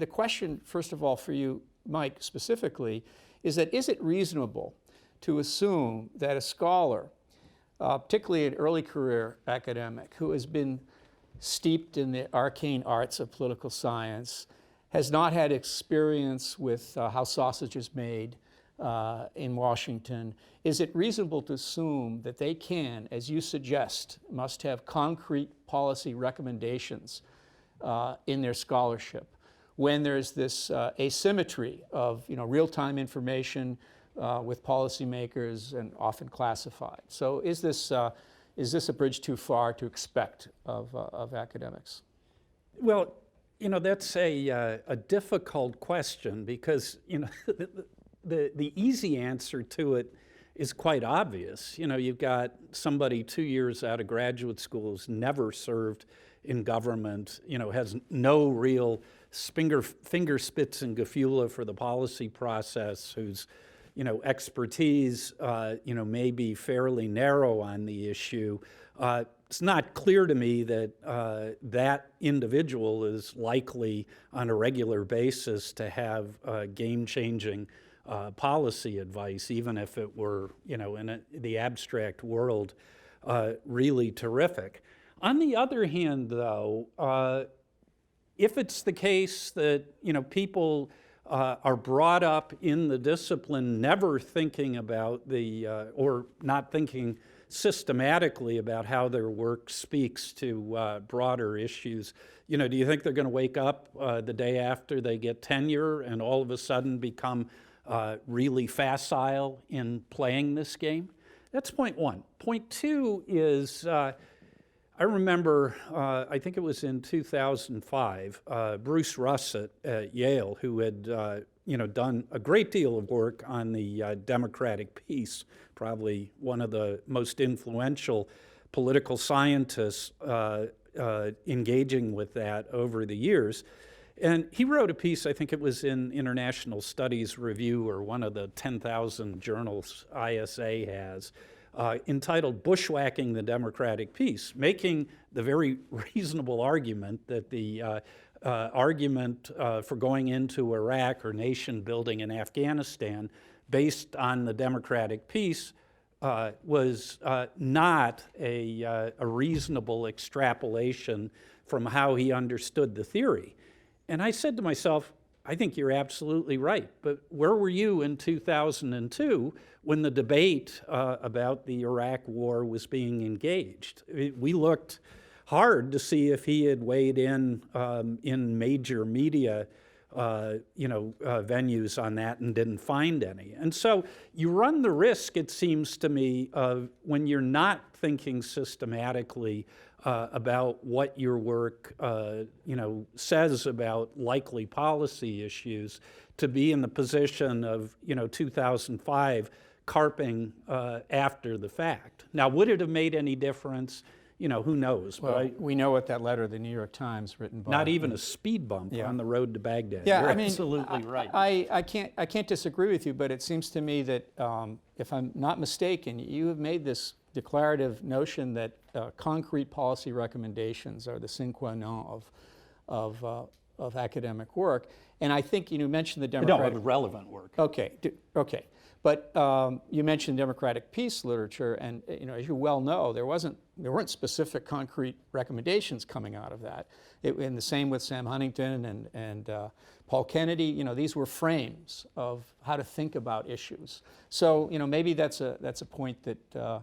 the question, first of all, for you, Mike, specifically, is it reasonable to assume that a scholar, particularly an early career academic who has been steeped in the arcane arts of political science, has not had experience with how sausage is made in Washington, is it reasonable to assume that they can, as you suggest, must have concrete policy recommendations in their scholarship when there's this asymmetry of real-time information with policymakers and often classified? So is this a bridge too far to expect of academics? Well, that's a difficult question because the easy answer to it is quite obvious. You've got somebody 2 years out of graduate school who's never served in government, has no real fingerspitzengefühle for the policy process, whose expertise may be fairly narrow on the issue. It's not clear to me that that individual is likely on a regular basis to have game-changing policy advice, even if it were, in the abstract world, really terrific. On the other hand, though, if it's the case that, people are brought up in the discipline never thinking about or not thinking systematically about how their work speaks to broader issues, do you think they're going to wake up the day after they get tenure and all of a sudden become really facile in playing this game? That's point one. Point two is, I remember, I think it was in 2005, Bruce Russett at Yale, who had done a great deal of work on the democratic peace, probably one of the most influential political scientists engaging with that over the years. And he wrote a piece, I think it was in International Studies Review or one of the 10,000 journals ISA has, entitled Bushwhacking the Democratic Peace, making the very reasonable argument that the argument for going into Iraq or nation building in Afghanistan based on the democratic peace was not a reasonable extrapolation from how he understood the theory. And I said to myself, I think you're absolutely right, but where were you in 2002 when the debate about the Iraq war was being engaged? We looked hard to see if he had weighed in major media venues on that and didn't find any. And so you run the risk, it seems to me, of when you're not thinking systematically about what your work says about likely policy issues, to be in the position of 2005 carping after the fact. Now, would it have made any difference? Who knows? Well, we know what that letter, the New York Times, written by... Not even a speed bump on the road to Baghdad. Yeah, You're absolutely right. I can't disagree with you, but it seems to me that if I'm not mistaken, you have made this declarative notion that concrete policy recommendations are the sine qua non of academic work. And I think you mentioned the democratic... No, relevant work. Okay. But you mentioned democratic peace literature, and as you well know, there weren't specific concrete recommendations coming out of that. And the same with Sam Huntington and Paul Kennedy. These were frames of how to think about issues. So maybe that's a point that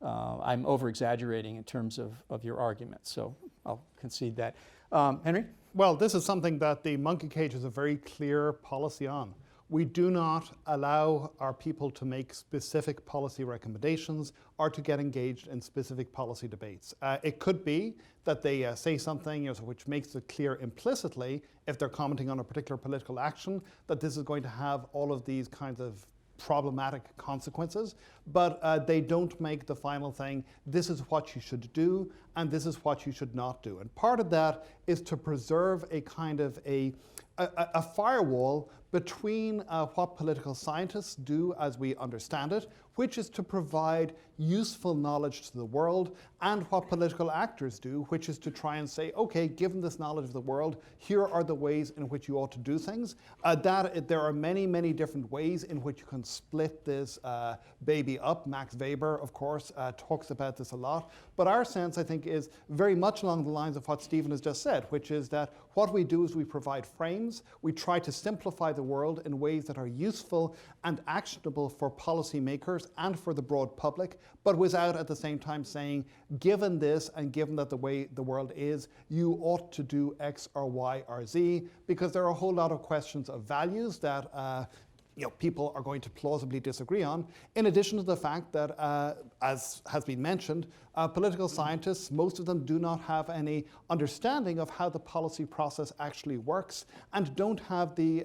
I'm over-exaggerating in terms of your argument. So I'll concede that. Henry? Well, this is something that the monkey cage has a very clear policy on. We do not allow our people to make specific policy recommendations or to get engaged in specific policy debates. It could be that they say something which makes it clear implicitly, if they're commenting on a particular political action, that this is going to have all of these kinds of problematic consequences, but they don't make the final thing, this is what you should do and this is what you should not do. And part of that is to preserve a kind of a firewall between what political scientists do as we understand it, which is to provide useful knowledge to the world, and what political actors do, which is to try and say, okay, given this knowledge of the world, here are the ways in which you ought to do things. There are many, many different ways in which you can split this baby up. Max Weber, of course, talks about this a lot. But our sense, I think, is very much along the lines of what Stephen has just said, which is that what we do is we provide frames. We try to simplify the world in ways that are useful and actionable for policymakers and for the broad public, but without at the same time saying, given this and given that the way the world is, you ought to do X or Y or Z, because there are a whole lot of questions of values that people are going to plausibly disagree on, in addition to the fact that, as has been mentioned, political scientists, most of them do not have any understanding of how the policy process actually works and don't have the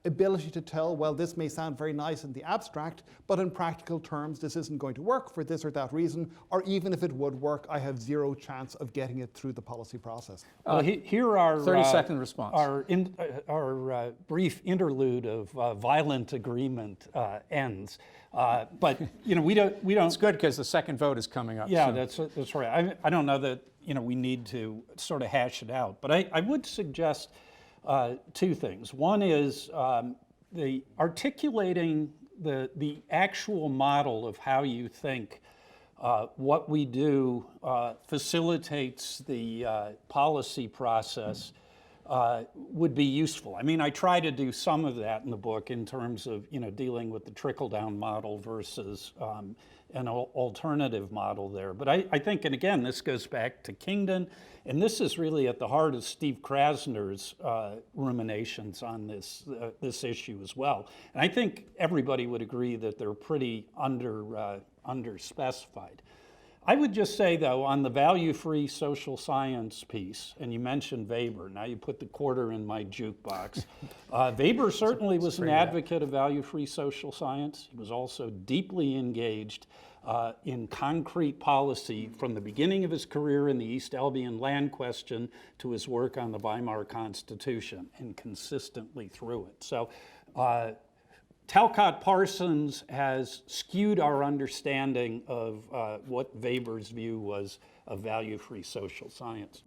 ability to tell, well, this may sound very nice in the abstract, but in practical terms, this isn't going to work for this or that reason, or even if it would work, I have zero chance of getting it through the policy process. Well, here are 30-second response. Our brief interlude of violent agreement ends. But we don't. It's good because the second vote is coming up Yeah, soon. that's right. I don't know that we need to sort of hash it out, but I would suggest two things. One is the articulating the actual model of how you think what we do facilitates the policy process would be useful. I mean, I try to do some of that in the book in terms of dealing with the trickle-down model versus an alternative model there. But I think, and again, this goes back to Kingdon, and this is really at the heart of Steve Krasner's ruminations on this issue as well. And I think everybody would agree that they're pretty underspecified. I would just say, though, on the value-free social science piece, and you mentioned Weber, now you put the quarter in my jukebox. Weber certainly was an advocate of value-free social science. He was also deeply engaged in concrete policy from the beginning of his career in the East Albion land question to his work on the Weimar Constitution, and consistently through it. So Talcott Parsons has skewed our understanding of what Weber's view was of value-free social science.